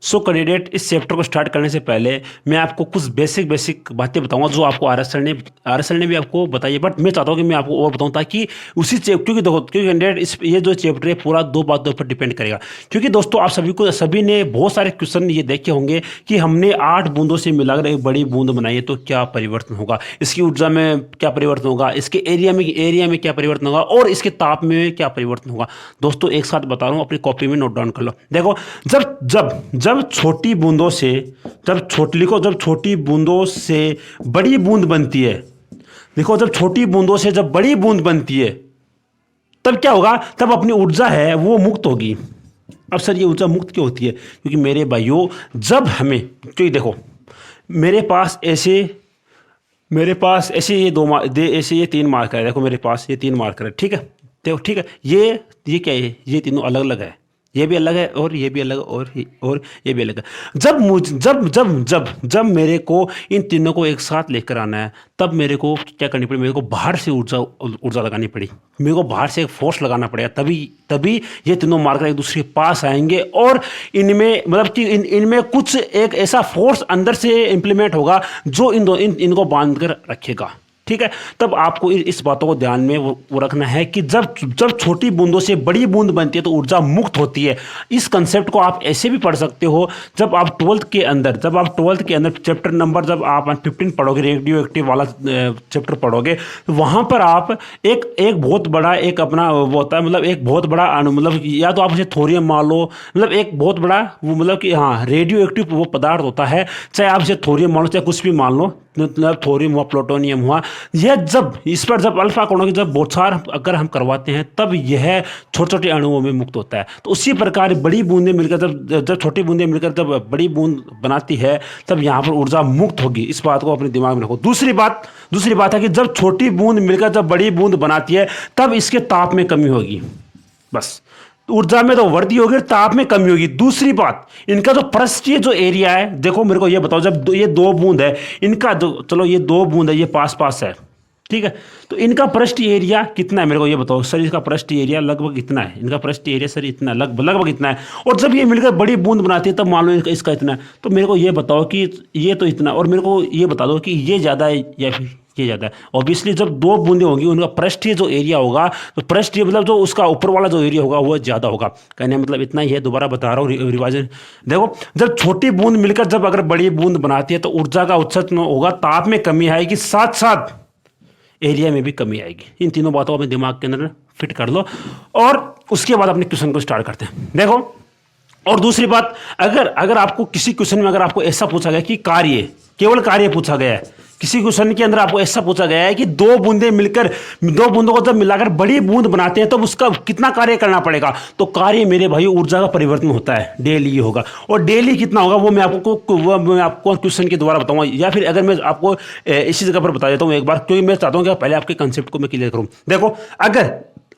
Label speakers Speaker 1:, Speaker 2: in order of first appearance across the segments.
Speaker 1: So candidate, इस chapter को start करने से पहले मैं आपको कुछ बेसिक बातें बताऊंगा जो आपको आर एस एल ने भी आपको बताई है, बट मैं चाहता हूं कि मैं आपको और बताऊं ताकि उसी क्योंकि देखो, क्योंकि कैंडिडेट ये जो चैप्टर है पूरा दो बातों पर डिपेंड करेगा। क्योंकि दोस्तों आप सभी ने बहुत सारे क्वेश्चन ये देखे होंगे कि हमने 8 बूंदों से मिलाकर एक बड़ी बूंद बनाई है तो क्या परिवर्तन होगा, इसकी ऊर्जा में क्या परिवर्तन होगा, इसके एरिया में क्या परिवर्तन होगा और इसके ताप में क्या परिवर्तन होगा। दोस्तों एक साथ बता रहा हूं, अपनी कॉपी में नोट डाउन कर लो। देखो, जब जब जब छोटी बूंदों से जब छोटी बूंदों से बड़ी बूंद बनती है, देखो जब छोटी बूंदों से जब बड़ी बूंद बनती है तब क्या होगा, तब अपनी ऊर्जा है वो मुक्त होगी। अब सर ये ऊर्जा मुक्त क्यों होती है? क्योंकि मेरे भाइयों, जब हमें, क्योंकि देखो मेरे पास ऐसे ये 3 मार्कर है। देखो मेरे पास ये 3 मार्कर है, ठीक है। देखो ठीक है, ये क्या है, ये तीनों अलग अलग है, ये भी अलग है और ये भी अलग और ये भी अलग है। जब मेरे को इन तीनों को एक साथ लेकर आना है, तब मेरे को क्या करनी पड़ी, मेरे को बाहर से ऊर्जा लगानी पड़ी, मेरे को बाहर से एक फोर्स लगाना पड़ेगा, तभी ये तीनों मार्कर एक दूसरे के पास आएंगे और इनमें मतलब कि इनमें कुछ एक ऐसा फोर्स अंदर से इंप्लीमेंट होगा जो इनको बांध कर रखेगा, ठीक है। तब आपको इस बातों को ध्यान में वो रखना है कि जब छोटी बूंदों से बड़ी बूंद बनती है तो ऊर्जा मुक्त होती है। इस कंसेप्ट को आप ऐसे भी पढ़ सकते हो, जब आप 12th के अंदर चैप्टर नंबर जब आप 15 पढ़ोगे, रेडियो एक्टिव वाला चैप्टर पढ़ोगे, तो वहां पर आप एक बहुत बड़ा एक अपना वो होता है, मतलब एक बहुत बड़ा मतलब या तो आप उसे थोरियम मान लो, मतलब एक बहुत बड़ा वो मतलब कि हाँ रेडियो एक्टिव वो पदार्थ होता है, चाहे आप इसे थोरियम मान लो चाहे कुछ भी मान लो, मतलब थोरियम हुआ, प्लूटोनियम हुआ। यह जब अल्फा कणों की जब बौछार अगर हम करवाते हैं तब यह छोटे छोटे अणुओं में मुक्त होता है। तो उसी प्रकार बड़ी बूंदें मिलकर जब छोटी बूंदें मिलकर जब बड़ी बूंद बनाती है तब यहाँ पर ऊर्जा मुक्त होगी। इस बात को अपने दिमाग में रखो। दूसरी बात है कि जब छोटी बूंद मिलकर जब बड़ी बूंद बनाती है तब इसके ताप में कमी होगी। बस ऊर्जा में तो वृद्धि होगी, ताप में कमी होगी। दूसरी बात, इनका जो पृष्ठीय जो एरिया है, देखो मेरे को ये बताओ, जब ये 2 बूंद है, इनका जो, चलो ये 2 बूंद है, ये पास है, ठीक है, तो इनका पृष्ठीय एरिया कितना है मेरे को ये बताओ सर। इसका पृष्ठीय एरिया लगभग इतना है, इनका पृष्ठीय एरिया सर इतना लगभग इतना है। और जब ये मिलकर बड़ी बूंद बनाती है तब मान लो इसका इतना है। तो मेरे को ये बताओ कि ये तो इतना, और मेरे को ये बता दो कि ये ज़्यादा है या फिर ये ज़्यादा है। ऑब्वियसली जब 2 बूंदें होंगी उनका पृष्ठीय जो एरिया होगा, तो पृष्ठीय मतलब जो उसका ऊपर वाला जो एरिया होगा वो ज़्यादा होगा। कहने मतलब इतना ही है, दोबारा बता रहा हूँ रिवाइजन। देखो, जब छोटी बूंद मिलकर जब अगर बड़ी बूंद बनाती है तो ऊर्जा का उत्सर्जन होगा, ताप में कमी आएगी, साथ साथ एरिया में भी कमी आएगी। इन तीनों बातों को अपने दिमाग के अंदर फिट कर लो और उसके बाद अपने क्वेश्चन को स्टार्ट करते हैं। देखो, और दूसरी बात, अगर आपको किसी क्वेश्चन में अगर आपको ऐसा पूछा गया कि केवल कार्य पूछा गया है, किसी क्वेश्चन के अंदर आपको ऐसा पूछा गया है कि 2 बूंदों को जब मिलाकर बड़ी बूंद बनाते हैं तो उसका कितना कार्य करना पड़ेगा, तो कार्य मेरे भाई ऊर्जा का परिवर्तन होता है, डेली होगा। और डेली कितना होगा वो मैं आपको क्वेश्चन के द्वारा बताऊंगा, या फिर अगर मैं आपको इसी जगह पर बता देता हूं एक बार, क्योंकि मैं चाहता हूं कि पहले आपके कंसेप्ट को मैं क्लियर करूं। देखो,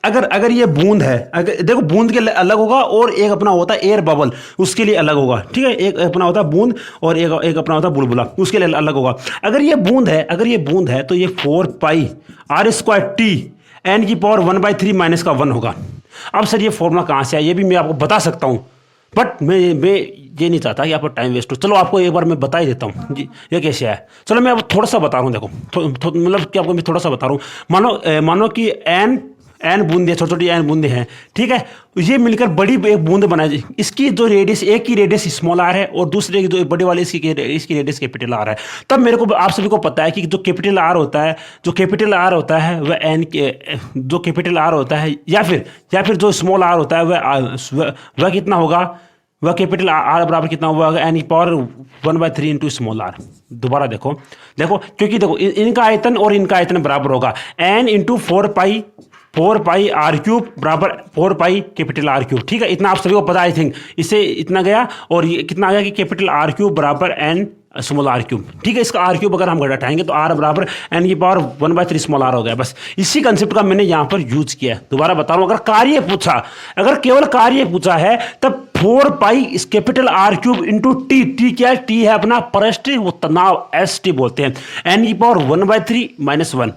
Speaker 1: अगर ये बूंद है, देखो बूंद के अलग होगा और एक अपना होता है एयर बबल, उसके लिए अलग होगा, ठीक है। एक अपना होता है बूंद और एक अपना होता है बुलबुला, उसके लिए अलग होगा। अगर ये बूंद है तो ये 4 पाई r² n की पावर 1/3 माइनस का 1 होगा। अब सर ये फॉर्मूला कहाँ से है ये भी मैं आपको बता सकता हूँ, बट मैं ये नहीं चाहता कि आपको टाइम वेस्ट हो। चलो आपको एक बार मैं बता ही देता हूँ जी ये कैसे है। चलो मैं आपको थोड़ा सा बता रहा हूँ। देखो मतलब कि आपको मैं थोड़ा सा बता रहा हूँ। मानो कि एन बूंदे, छोटी छोटी एन बूंदे हैं, ठीक है। ये मिलकर बड़ी एक बूंद बनाई, इसकी जो रेडियस, एक की रेडियस स्मॉल आर है और दूसरे की जो बड़ी वाली इसकी रेडियस कैपिटल आर है। तब मेरे को आप सभी को पता है कि जो कैपिटल आर होता है वह एन के, जो कैपिटल आर होता है या फिर जो स्मॉल आर होता है वह कितना होगा, वह कैपिटल आर बराबर कितना होगा, एन की पावर 1/3 इंटू स्मॉल आर। दोबारा देखो क्योंकि देखो इनका आयतन और इनका आयतन बराबर होगा, एन इंटू 4 पाई r³ बराबर 4 पाई कैपिटल R³, ठीक है। इतना आप सभी को पता, आई थिंक इससे इतना गया और ये कितना आ गया कि कैपिटल R³ बराबर n स्मॉल r³, ठीक है। इसका r³ अगर हम घटाएंगे तो r बराबर n की पावर 1/3 स्मॉल r हो गया। बस इसी कंसेप्ट का मैंने यहाँ पर यूज किया। दोबारा बता रहा हूँ, अगर केवल कार्य पूछा है तब 4 पाई इस कैपिटल R³ इंटू टी क्या है, टी है अपना पृष्ठ वो तनाव, ST बोलते हैं, n की पावर 1/3 माइनस 1।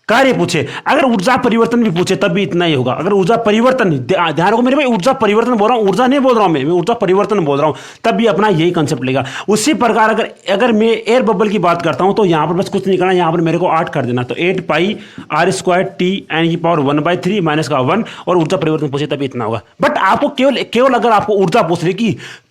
Speaker 1: कार्य पूछे, अगर ऊर्जा परिवर्तन भी पूछे तब भी इतना ही होगा। अगर ऊर्जा परिवर्तन, ध्यान रखो मेरे भाई, ऊर्जा परिवर्तन बोल रहा हूँ, ऊर्जा नहीं बोल रहा हूँ मैं ऊर्जा परिवर्तन बोल रहा हूँ, तब भी अपना यही कंसेप्ट लेगा। उसी प्रकार अगर अगर मैं एयर बबल की बात करता हूँ तो यहाँ पर बस कुछ नहीं करना, यहाँ पर मेरे को 8 कर देना, तो 8 pi R square T N की पावर 1/3 माइनस का 1, और ऊर्जा परिवर्तन पूछे तभी इतना होगा। बट आपको केवल अगर आपको ऊर्जा पूछ रही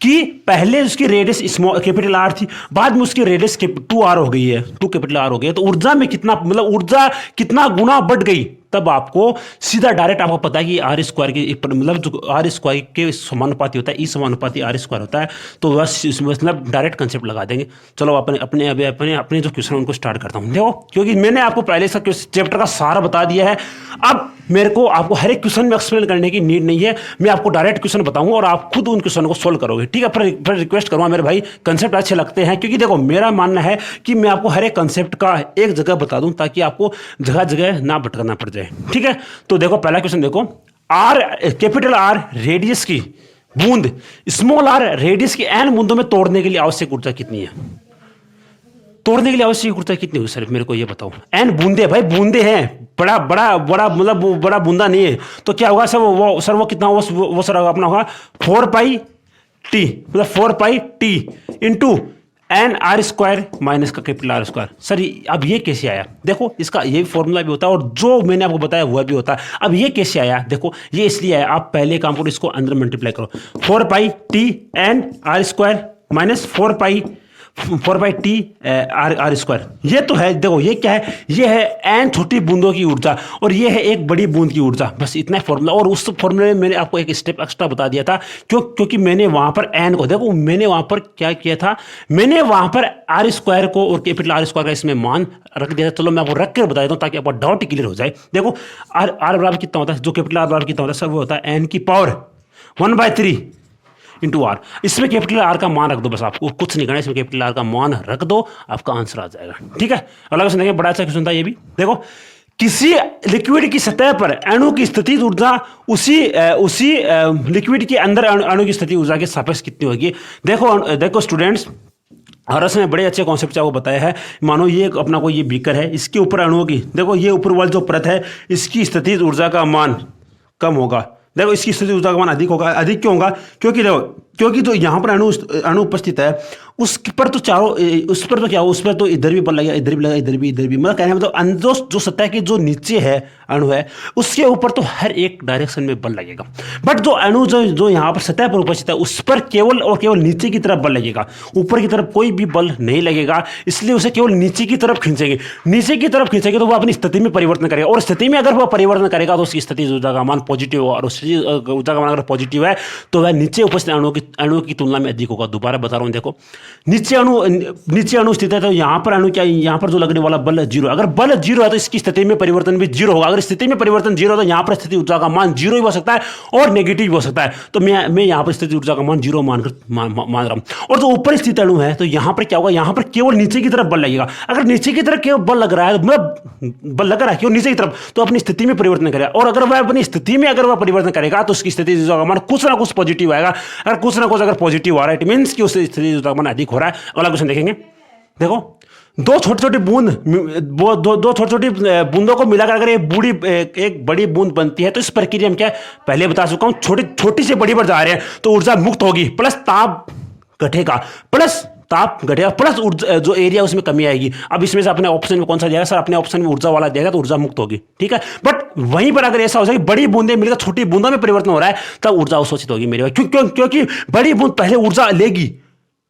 Speaker 1: कि पहले उसकी रेडियस स्मॉल कैपिटल आर थी, बाद में उसकी रेडियस 2r हो गई है, 2 कैपिटल आर हो गई है, तो ऊर्जा में कितना, मतलब ऊर्जा कितना गुना बढ़ गई, तब आपको सीधा डायरेक्ट आपको पता है कि आर स्क्वायर के मतलब जो आर स्क्वायर के समानुपाती होता है, ई समानुपाती आर स्क्वायर होता है, तो बस मतलब डायरेक्ट कंसेप्ट लगा देंगे। चलो अपने अपने अभी अपने अपने जो क्वेश्चन उनको स्टार्ट करता हूँ। देखो क्योंकि मैंने आपको पहले से चैप्टर का सारा बता दिया है, अब मेरे को आपको हर एक क्वेश्चन में एक्सप्लेन करने की नीड नहीं है, मैं आपको डायरेक्ट क्वेश्चन बताऊंगा और आप खुद उन क्वेश्चन को सोल्व करोगे, ठीक है। फिर रिक्वेस्ट करूंगा मेरे भाई, कंसेप्ट अच्छे लगते हैं, क्योंकि देखो मेरा मानना है कि मैं आपको हर एक कंसेप्ट का एक जगह बता दूं ताकि आपको जगह जगह ना भटकना पड़ जाए, ठीक है। तो देखो पहला क्वेश्चन देखो, आर कैपिटल आर रेडियस की बूंद स्मॉल आर रेडियस की एन बूंदों में तोड़ने के लिए आवश्यक ऊर्जा कितनी है? तोड़ने के लिए आवश्यक ऊर्जा कितनी होगी सर, मेरे को ये बताओ। एन बूंदे, भाई बूंदे हैं, बड़ा बड़ा बड़ा मतलब बड़ा बूंदा नहीं है, तो क्या होगा सर, वो कितना वो सर अपना होगा 4 पाई टी, मतलब 4 pi T into N R square minus का कैपिटल आर स्क्वायर। सर अब ये कैसे आया? देखो इसका ये फॉर्मूला भी होता है और जो मैंने आपको बताया वह भी होता है। अब ये कैसे आया? देखो ये इसलिए आया, आप पहले काम करो, इसको अंदर मल्टीप्लाई करो, 4 pi T N R square minus 4 pi T R square. ये तो है, देखो ये क्या है, ये है एन छोटी बूंदों की ऊर्जा और ये है एक बड़ी बूंद की ऊर्जा, बस इतना फॉर्मूला। और उस फॉर्मूले में मैंने आपको एक स्टेप एक्स्ट्रा बता दिया था, क्योंकि मैंने वहां पर एन को, देखो मैंने वहां पर क्या किया था, मैंने वहां पर आर स्क्वायर को और कैपिटल आर स्क्वायर का इसमें मान रख दिया था। चलो मैं आपको रख कर बता देता हूँ ताकि आपका डाउट क्लियर हो जाए। देखो आर बराबर कितना होता है, जो कैपिटल आर बराबर कितना होता है सर, वो होता है एन की पावर 1/3 इंटू आर। इसमें कैपिटल आर का मान रख दो, बस आपको कुछ नहीं करना, इसमें कैपिटल आर का मान रख दो, आपका आंसर आ जाएगा, ठीक है। अगला क्वेश्चन देखिए, बड़ा अच्छा क्वेश्चन था ये भी। देखो किसी लिक्विड की सतह पर अणु की स्थितिज ऊर्जा उसी लिक्विड के अंदर अणु की स्थितिज ऊर्जा के सापेक्ष कितनी होगी? देखो स्टूडेंट्स, आरएस में बड़े अच्छे कॉन्सेप्ट आपको बताया है। मानो ये अपना कोई ये बीकर है, इसके ऊपर अणुओं की, देखो ये ऊपर वाली जो परत है, इसकी स्थितिज ऊर्जा का मान कम होगा। देखो इसकी स्थिति ऊर्जा का मान अधिक होगा। अधिक क्यों होगा? क्योंकि जो यहाँ पर अणु उपस्थित है उस पर तो उस पर तो क्या हो, उस पर तो इधर भी बल लगेगा, इधर भी लगेगा, इधर भी, मतलब कहने में तो जो सतह के जो नीचे है अणु है उसके ऊपर तो हर एक डायरेक्शन में बल लगेगा। बट जो अणु जो यहाँ पर सतह पर उपस्थित है उस पर केवल और केवल नीचे की तरफ बल लगेगा, ऊपर की तरफ कोई भी बल नहीं लगेगा, इसलिए उसे केवल नीचे की तरफ खींचेंगे। नीचे की तरफ खींचेंगे तो वो अपनी स्थिति में परिवर्तन करेगा, और स्थिति में अगर वह परिवर्तन करेगा तो उसकी स्थिति ऊर्जा का मान पॉजिटिव होगा, और उसकी ऊर्जा का मान अगर पॉजिटिव है तो वह नीचे उपस्थित अणु की तुलना में अधिक होगा। दोबारा बता रहा हूं, देखो नीचे अणु स्थित है तो यहाँ पर अणु क्या, यहाँ पर जो लगने वाला बल 0, अगर बल 0 है तो इसकी स्थिति में परिवर्तन भी 0 होगा। अगर स्थिति में परिवर्तन 0 है तो यहाँ पर स्थिति ऊर्जा का मान 0 ही हो सकता है और नेगेटिव भी हो सकता है। तो मैं यहाँ पर स्थिति ऊर्जा का मान 0 मान रहा हूँ। और जो ऊपर स्थित अणु है तो यहाँ पर क्या होगा, यहाँ पर केवल नीचे की तरफ बल लगेगा। अगर नीचे की तरफ केवल बल लग रहा है, मतलब बल लग रहा है केवल नीचे की तरफ, तो अपनी स्थिति में परिवर्तन करेगा। और अगर वह अपनी स्थिति में अगर वह परिवर्तन करेगा तो उसकी स्थिति ऊर्जा का मान कुछ ना कुछ पॉजिटिव आएगा। अगर कुछ ना कुछ अगर पॉजिटिव आ रहा है इट मींस कि उसकी स्थिति ऊर्जा का मान अधिक हो रहा है। अगला क्वेश्चन देखेंगे। देखो दो छोटी छोटी बूंदों को मिलाकर अगर एक बड़ी बूंद बनती है तो इस प्रक्रिया में क्या, पहले बता चुका हूं, छोटी से बड़ी पर जा रहे हैं तो ऊर्जा मुक्त होगी, प्लस ताप घटेगा, प्लस ऊर्जा जो एरिया उसमें कमी आएगी। अब इसमें से अपने ऑप्शन में कौन सा दिया सर, अपने ऑप्शन में ऊर्जा वाला दिया तो ऊर्जा मुक्त होगी, ठीक है। बट वहीं पर अगर ऐसा हो जाए बड़ी बूंदें मिलकर छोटी बूंदों में परिवर्तन हो रहा है तब ऊर्जा अवशोषित होगी मेरे भाई, क्योंकि बड़ी बूंद पहले ऊर्जा लेगी,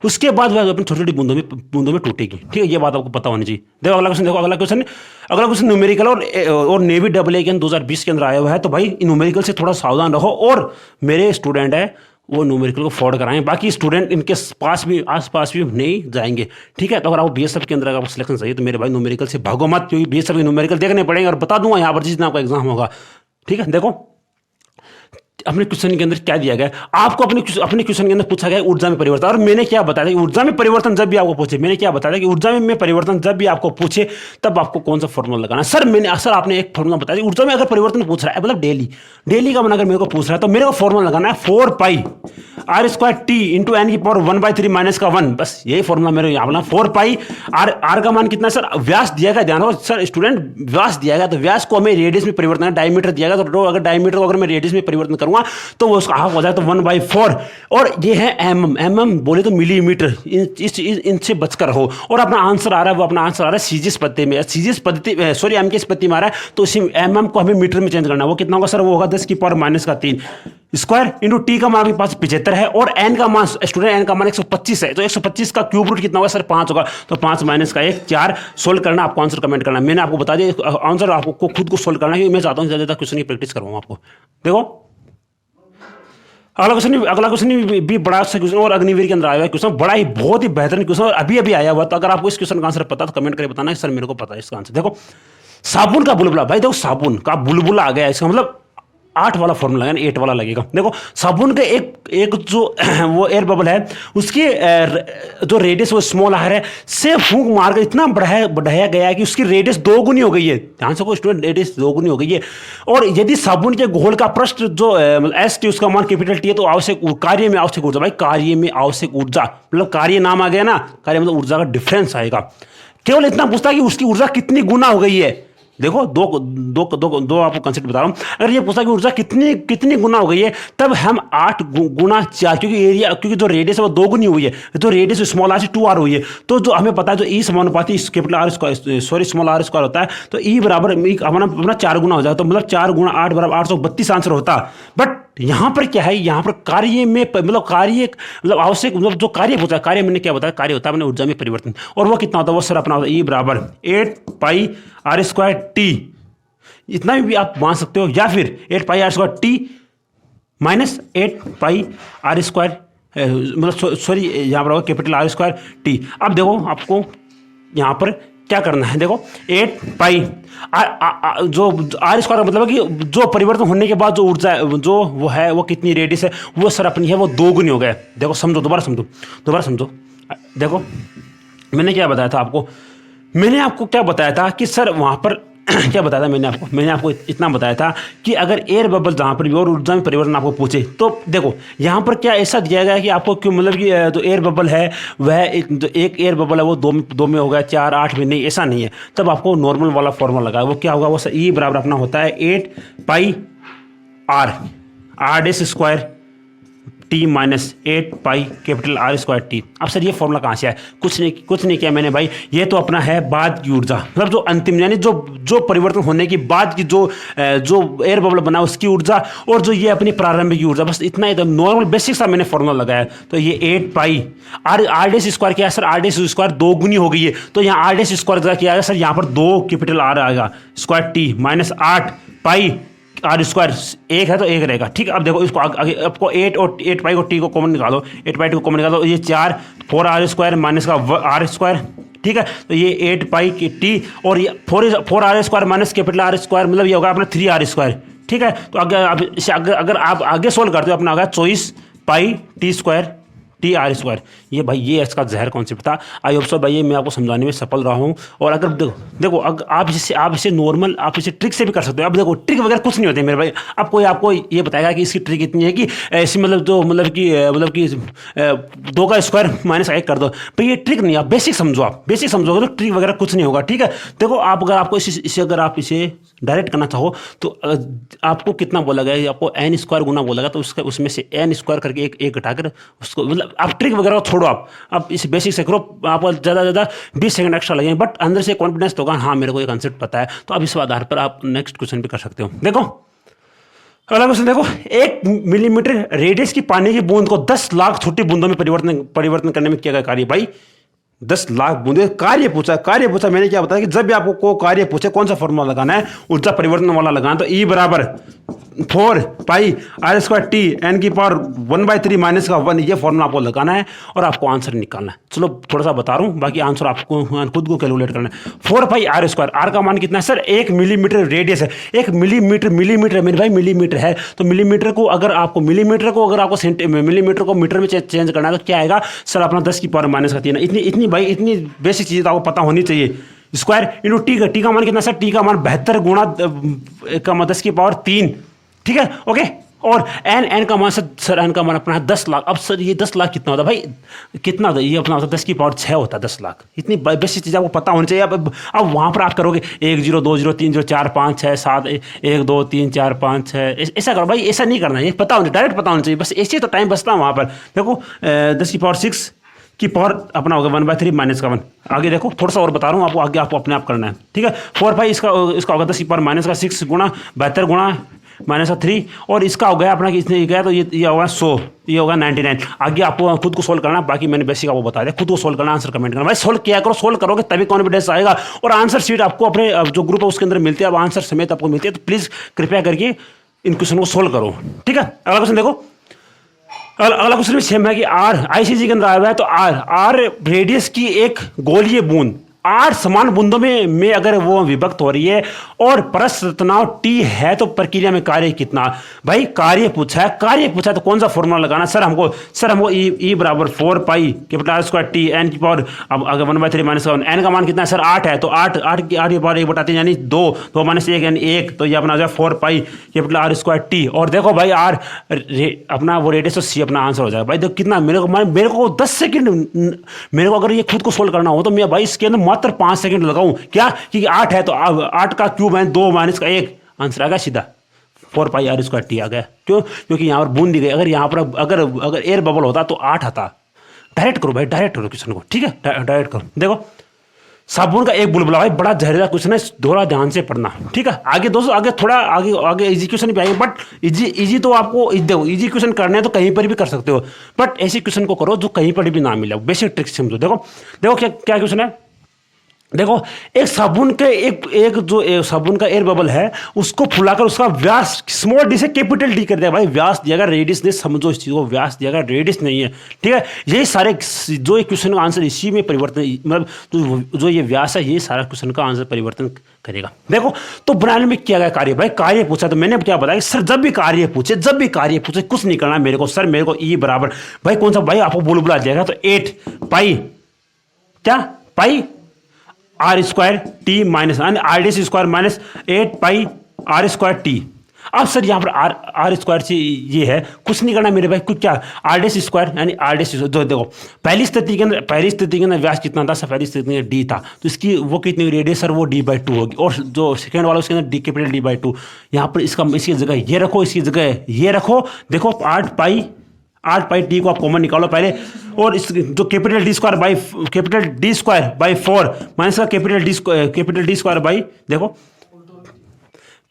Speaker 1: उसके बाद वह अपनी छोटी छोटी बूंदों में टूटेगी, ठीक है। ये बात आपको पता होनी चाहिए। देखो अगला क्वेश्चन न्यूमेरिकल और नेवी AA के 2020 के अंदर आया हुआ है। तो भाई न्यूमेरिकल से थोड़ा सावधान रहो, और मेरे स्टूडेंट है वो न्यूमेरिकल को फॉरवर्ड कराएं, बाकी स्टूडेंट इनके पास भी आसपास भी नहीं जाएंगे, ठीक है। तो अगर आप BSF के अंदर अगर आपको सिलेक्शन चाहिए तो मेरे भाई न्यूमेरिकल से भागो मत, क्योंकि BSF के न्यूमेरिकल देखने पड़ेंगे और बता दूंगा यहाँ पर जितना आपका एग्जाम होगा, ठीक है। देखो अपने क्वेश्चन के अंदर क्या दिया गया, आपको अपने क्वेश्चन के अंदर पूछा गया ऊर्जा में परिवर्तन, और मैंने क्या बताया कि ऊर्जा में परिवर्तन जब भी आपको पूछे, मैंने क्या बताया कि ऊर्जा में परिवर्तन जब भी आपको पूछे तब आपको कौन सा फॉर्मूला लगाना। सर आपने एक फॉर्मूला बताया, ऊर्जा में अगर परिवर्तन पूछ रहा है मतलब डेली का मन अगर मेरे को पूछ रहा है तो मेरे को फॉर्मूला लगाना है 4 pi R square T into N की पावर 1/3 माइनस का 1, बस यही फॉर्मूला मेरे यहाँ बोला। 4 पाई आर का मान कितना है सर, व्यास दिया गया, ध्यान रखो सर स्टूडेंट, व्यास दिया गया तो व्यास को हमें रेडियस में परिवर्तन है, डायमीटर दिया गया तो अगर डायमीटर को अगर मैं रेडियस में परिवर्तन करूंगा तो वो उसका हाफ हो जाए तो 1/4, और ये है एमएम बोले तो मिलीमीटर, इनसे बचकर हो। और अपना आंसर आ रहा है, वो अपना आंसर आ रहा है सीजीएस पद्धति में, सीजीएस पद्धति सॉरी एमकेएस पद्धति में आ रहा है, तो इसी एमएम को हमें मीटर में चेंज करना है। वो कितना होगा सर, वो होगा 10 की पावर माइनस का 3 स्क्वायर इंटू टी का मान आपके पास 75 है, और एन का मान स्टूडेंट एन का मान 125 है, तो 125 का क्यूब रूट कितना होगा सर 5 होगा, तो 5 माइनस का 1 4। सोल्व करना, आपको आंसर कमेंट करना, मैंने आपको बता दिया आंसर, आपको खुद को सोल्व करना है, मैं चाहता हूँ ज्यादा क्वेश्चन की प्रैक्टिस करवाऊँ आपको। देखो अगला क्वेश्चन भी बड़ा अच्छा क्वेश्चन, और अग्निवीर के अंदर आया हुआ क्वेश्चन, बड़ा ही बहुत ही बेहतरीन क्वेश्चन, और अभी आया हुआ। तो अगर आपको इस क्वेश्चन का आंसर पता तो कमेंट करके बताना सर मेरे को पता है इसका आंसर। देखो साबुन का बुलबुला, भाई देखो साबुन का बुलबुला आ गया, इसका मतलब 8 वाला फॉर्मूला है, 8 वाला लगेगा। देखो साबुन का एक जो वो एयर बबल है, उसकी जो रेडियस वो स्मॉल आर है से फूंक मारकर इतना बढ़ाया गया है कि उसकी रेडियस 2 गुनी हो गई है। ध्यान से स्टूडेंट, रेडियस 2 गुनी हो गई है। और यदि साबुन के घोल का पृष्ठ जो एस टी उसका मान कैपिटल टी है, तो आवश्यक कार्य में आवश्यक ऊर्जा, भाई कार्य में आवश्यक ऊर्जा मतलब कार्य नाम आ गया ना, कार्य मतलब ऊर्जा का डिफरेंस आएगा। केवल इतना पूछता है कि उसकी ऊर्जा कितनी गुना हो गई है। देखो दो आपको कंसेप्ट बता रहा हूं, अगर ये पूछा कि ऊर्जा कितनी गुना हो गई है, तब हम 8 गुना 4, क्योंकि जो रेडियस है वो 2 गुनी हुई है, तो रेडियस स्मॉल आर से 2r हुई है, तो जो हमें पता है जो ई समानुपाती capital R square sorry small R square होता है, तो ई बराबर अपना 4 गुना हो जाता, तो मतलब 4 गुना 8 बराबर 832 आंसर होता। बट यहां पर क्या है, यहां पर कार्य में मतलब आवश्यक मतलब जो कार्य होता है, कार्य मैंने क्या बताया, कार्य होता है अपने ऊर्जा में परिवर्तन, और वो कितना होता है, वो सर अपना होता है ई बराबर 8 पाई आर स्क्वायर टी, इतना भी आप मान सकते हो, या फिर 8 pi R square T minus 8 pi R square मतलब सॉरी यहाँ पर होगा कैपिटल आर स्क्वायर टी। अब देखो आपको यहाँ पर क्या करना है, देखो 8 पाई जो आर स्क्वायर मतलब है कि जो परिवर्तन होने के बाद जो ऊर्जा जो वो है वो कितनी रेडियस है, वो सर अपनी है वो 2 गुनी हो गया। देखो समझो, दोबारा समझो। देखो मैंने क्या बताया था आपको, मैंने आपको क्या बताया था कि सर वहाँ पर क्या बताया था मैंने आपको इतना बताया था कि अगर एयर बबल जहाँ पर भी और ऊर्जा में परिवर्तन आपको पूछे, तो देखो यहाँ पर क्या ऐसा दिया गया है कि आपको क्यों मतलब कि जो एयर बबल है वह एक एयर बबल है वो दो में होगा, 4 8 में नहीं, ऐसा नहीं है। तब आपको नॉर्मल वाला फॉर्मूला लगा, वो क्या होगा, वो ई बराबर अपना होता है 8 pi R dash square T minus 8 pi capital R square T. अब सर ये फॉर्मूला कहाँ से है, कुछ नहीं किया मैंने भाई, ये तो अपना है बाद की ऊर्जा, मतलब जो अंतिम यानी जो परिवर्तन होने की बाद की जो एयर बबल बना उसकी ऊर्जा, और जो ये अपनी प्रारंभिक ऊर्जा, बस इतना ही नॉर्मल बेसिक सा मैंने फॉर्मूला लगाया। तो ये 8 पाई आर डैश स्क्वायर क्या है सर, आर डैश स्क्वायर 2 गुनी हो गई है, तो यहाँ आर डैश स्क्वायर क्या आएगा सर, यहाँ पर 2 कैपिटल आर आएगा square T minus 8 pi R square 1 है तो 1 रहेगा। ठीक है, अब देखो इसको आपको 8 पाई को टी को कॉमन निकालो, 8 पाई को कॉमन निकालो, ये 4 आर स्क्वायर माइनस का आर स्क्वायर, ठीक है, तो ये 8 पाई की टी और ये 4 R square minus capital R square, मतलब ये होगा अपना 3 आर स्क्वायर। ठीक है, तो अगर आप आगे सोल्व करते हो अपना होगा 24 pi T square T R square. ये भाई ये इसका जहर कॉन्सेप्ट था। आई होप सो भाई ये मैं आपको समझाने में सफल रहा हूँ। और अगर देखो अगर आप इसे नॉर्मल आप इसे ट्रिक से भी कर सकते हो। अब देखो ट्रिक वगैरह कुछ नहीं होते मेरे भाई, आपको ये बताएगा कि इसकी ट्रिक इतनी है कि ऐसी मतलब कि 2 का स्क्वायर माइनस 1 कर दो, भाई ये ट्रिक नहीं, आप बेसिक समझोगे तो ट्रिक वगैरह कुछ नहीं होगा। ठीक है, देखो अगर आप इसे डायरेक्ट करना चाहो तो आपको कितना बोला गया, आपको n स्क्वायर गुना बोला गया, तो उसमें से n स्क्वायर करके एक घटाकर उसको मतलब आप ट्रिक वगैरह छोड़ो, आप इस बेसिक से करो, आपको ज़्यादा 20 सेकंड एक्स्ट्रा लगेंगे, बट अंदर से कॉन्फिडेंस होगा, हाँ मेरे को ये कंसेप्ट पता है। तो अब इस आधार पर आप नेक्स्ट क्वेश्चन भी कर सकते हो। देखो अगला क्वेश्चन देखो, 1 मिलीमीटर रेडियस की पानी की बूंद को 10 लाख छोटी बूंदों में परिवर्तन करने में किया गया कार्य। भाई 10 लाख बूंदे कार्य पूछा मैंने क्या बताया कि जब भी आपको कार्य पूछे कौन सा फॉर्मूला लगाना है, ऊर्जा परिवर्तन वाला लगाना, तो ई बराबर 4 pi R square T N की पावर 1/3 माइनस का 1, ये फॉर्मूला आपको लगाना है और आपको आंसर निकालना है। चलो थोड़ा सा बता रहा हूँ, बाकी आंसर आपको खुद को कैलकुलेट करना है। 4 पाई आर स्क्वायर, आर का मान कितना है सर? 1 मिलीमीटर रेडियस है। 1 मिलीमीटर, मिलीमीटर मेरे भाई मिलीमीटर है, तो मिलीमीटर को अगर आपको मिलीमीटर को मीटर में चेंज करना है तो क्या आएगा सर? अपना 10 की पावर माइनस का 3। इतनी भाई इतनी बेसिक चीज़ आपको पता होनी चाहिए। स्क्वायर इंटू टी का मान कितना सर? टी का मान 72 गुणा 10 की पावर 3, ठीक है, ओके। और एन का मान सर एन का मान अपना है 10 लाख। अब सर ये 10 लाख कितना होता है भाई? कितना होता है? ये अपना होता है 10 की पावर 6 होता है 10 लाख। इतनी बेसिक चीज़ आपको पता होनी चाहिए। अब वहाँ पर आप करोगे 1 0 2 0 3 0 4 5 6 7 1 2 3 4 5 6, ऐसा करो भाई, ऐसा नहीं करना, ये पता होना, डायरेक्ट पता होना चाहिए, बस ऐसे तो टाइम बचता है वहाँ पर। देखो 10 की पावर 6 की पावर अपना होगा 1/3 माइनस का 1। आगे देखो, थोड़ा सा और बता रहा हूँ आपको, आगे आपको अपने आप करना है, ठीक है। 4 पाई इसका होगा 10 की पावर माइनस का 6 गुणा 72 गुणा माइनस का 3, और इसका हो गया अपना कितने गया, तो ये होगा 100, ये होगा 99। आगे आपको खुद को सोल्व करना, बाकी मैंने बेसिक आपको बता दिया, खुद को सोल्व करना, आंसर कमेंट करना। भाई सोल्व किया करो, सोल्व करोगे तभी कॉन्फिडेंस आएगा। और आंसर शीट आपको अपने जो ग्रुप है उसके अंदर मिलती है, अब आंसर समेत आपको मिलती है, तो प्लीज़ कृपया करके इन क्वेश्चन को सोल्व करो, ठीक है। अगला क्वेश्चन देखो, अगला क्वेश्चन भी सेम है कि आर आईसीजी के अंदर आया हुआ है, तो आर रेडियस की एक गोलीय बूंद 8 समान बूंदों में अगर वो विभक्त हो रही है और परस्पर तनाव टी है, तो प्रक्रिया में कार्य कितना? भाई कार्य पूछा है तो कौन सा फॉर्मूला लगाना? सर हमको ई बराबर 4 pi capital R square T N की पावर, अब अगर 1/3 माइनस का एन का मान कितना है सर? 8 है, तो 8 की आर की पावर 1/3 यानी 2 माइनस 1 यानी 1, तो ये अपना आ जाए 4 pi capital R square T. और देखो भाई आर अपना वो रेडियस, तो सी अपना आंसर हो जाएगा। भाई देखो कितना, मेरे को 10 सेकेंड, मेरे को अगर ये खुद को सोल्व करना हो तो मैं भाई इसके अंदर मात्र 5 सेकंड लगाऊं क्या? क्योंकि 8 है तो 8 का क्यूब है 2 माइनस का 1, आंसर आ गया सीधा 4 पाई आर स्क्वायर टी आ गया। क्यों? क्योंकि यहाँ पर बूंद दी गई। अगर यहाँ पर अगर एयर बबल होता तो 8 आता। डायरेक्ट करो भाई, डायरेक्ट करो क्वेश्चन को, ठीक है, डायरेक्ट करो। देखो साबुन का एक बुलबुला, भाई बड़ा जहरीला क्वेश्चन है, थोड़ा ध्यान से पढ़ना, ठीक है। आगे दोस्तों आगे थोड़ा आगे इजी क्वेश्चन भी आएंगे, बट इजी तो आपको देखो, इजी क्वेश्चन करने हैं तो कहीं पर भी कर सकते हो, बट ऐसे क्वेश्चन को करो जो कहीं पर भी ना मिले, बेसिक ट्रिक समझो। देखो क्या क्वेश्चन है। देखो एक साबुन के एक जो साबुन का एयर बबल है, उसको फुलाकर उसका व्यास स्मॉल डी से कैपिटल डी कर दिया। भाई व्यास दिया गया, रेडियस नहीं, समझो इस चीज को, व्यास दिया गया, रेडियस नहीं है, ठीक है। यही सारे जो एक क्वेश्चन का आंसर इसी में परिवर्तन, मतलब जो ये व्यास है, ये सारा क्वेश्चन का आंसर परिवर्तन करेगा। देखो तो बनाने में किया गया कार्य, भाई कार्य पूछा तो मैंने क्या बताया सर, जब भी कार्य पूछे कुछ नहीं करना मेरे को, सर मेरे को ई बराबर, भाई कौन सा, भाई आपको बुलबुला दिया गया तो 8 पाई क्या pi R square T minus R D square minus 8 pi R square T. अब सर यहाँ पर आर स्क्वायर से ये है, कुछ नहीं करना मेरे भाई, कुछ क्या आर डी स्क्वायर यानी आर डी जो देखो पहली स्थिति के अंदर व्यास कितना था सर? पहली स्थिति में डी था, तो इसकी वो कितनी रेडियस सर? वो d/2 होगी। और जो सेकेंड वाला उसके अंदर डी कैपिटल d/2, यहाँ पर इसकी जगह ये रखो, इसकी जगह ये रखो। देखो 8 पाई टी को आप कॉमन निकालो पहले, और इस जो capital D square by 4 minus का कैपिटल डी स्क्वायर बाई, देखो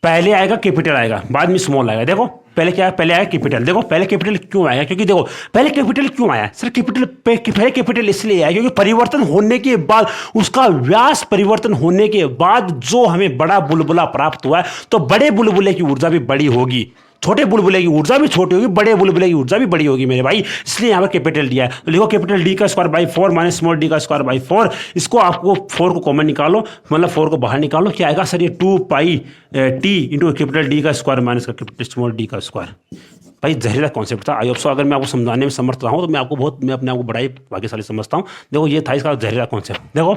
Speaker 1: पहले आएगा कैपिटल आएगा, बाद में स्मॉल आएगा। देखो पहले क्या है? पहले आया कैपिटल। देखो पहले कैपिटल क्यों आया? क्योंकि देखो पहले कैपिटल क्यों आया सर? पहले कैपिटल इसलिए आया क्योंकि परिवर्तन होने के बाद, उसका व्यास परिवर्तन होने के बाद जो हमें बड़ा बुलबुला प्राप्त हुआ है, तो बड़े बुलबुले की ऊर्जा भी बड़ी होगी, छोटे बुलबुले की ऊर्जा भी छोटी होगी, बड़े बुलबुले की ऊर्जा भी बड़ी होगी मेरे भाई, इसलिए यहाँ पर कैपिटल दिया है। तो लिखो कैपिटल डी का square by 4 minus small D का स्क्वायर बाई 4। इसको आपको 4 को कॉमन निकालो, मतलब 4 को बाहर निकालो, क्या आएगा सर? ये 2 पाई टी इंटू कैपिटल डी का स्क्वायर माइनस का कैपिटल स्मॉल डी का स्क्वायर। भाई जहरीला कॉन्सेप्ट था। आई होप सो अगर मैं आपको समझाने में समर्थ रहा हूँ तो मैं अपने आप को बड़ा ही भाग्यशाली समझता हूँ। देखो ये था इसका जहरीला कॉन्सेप्ट। देखो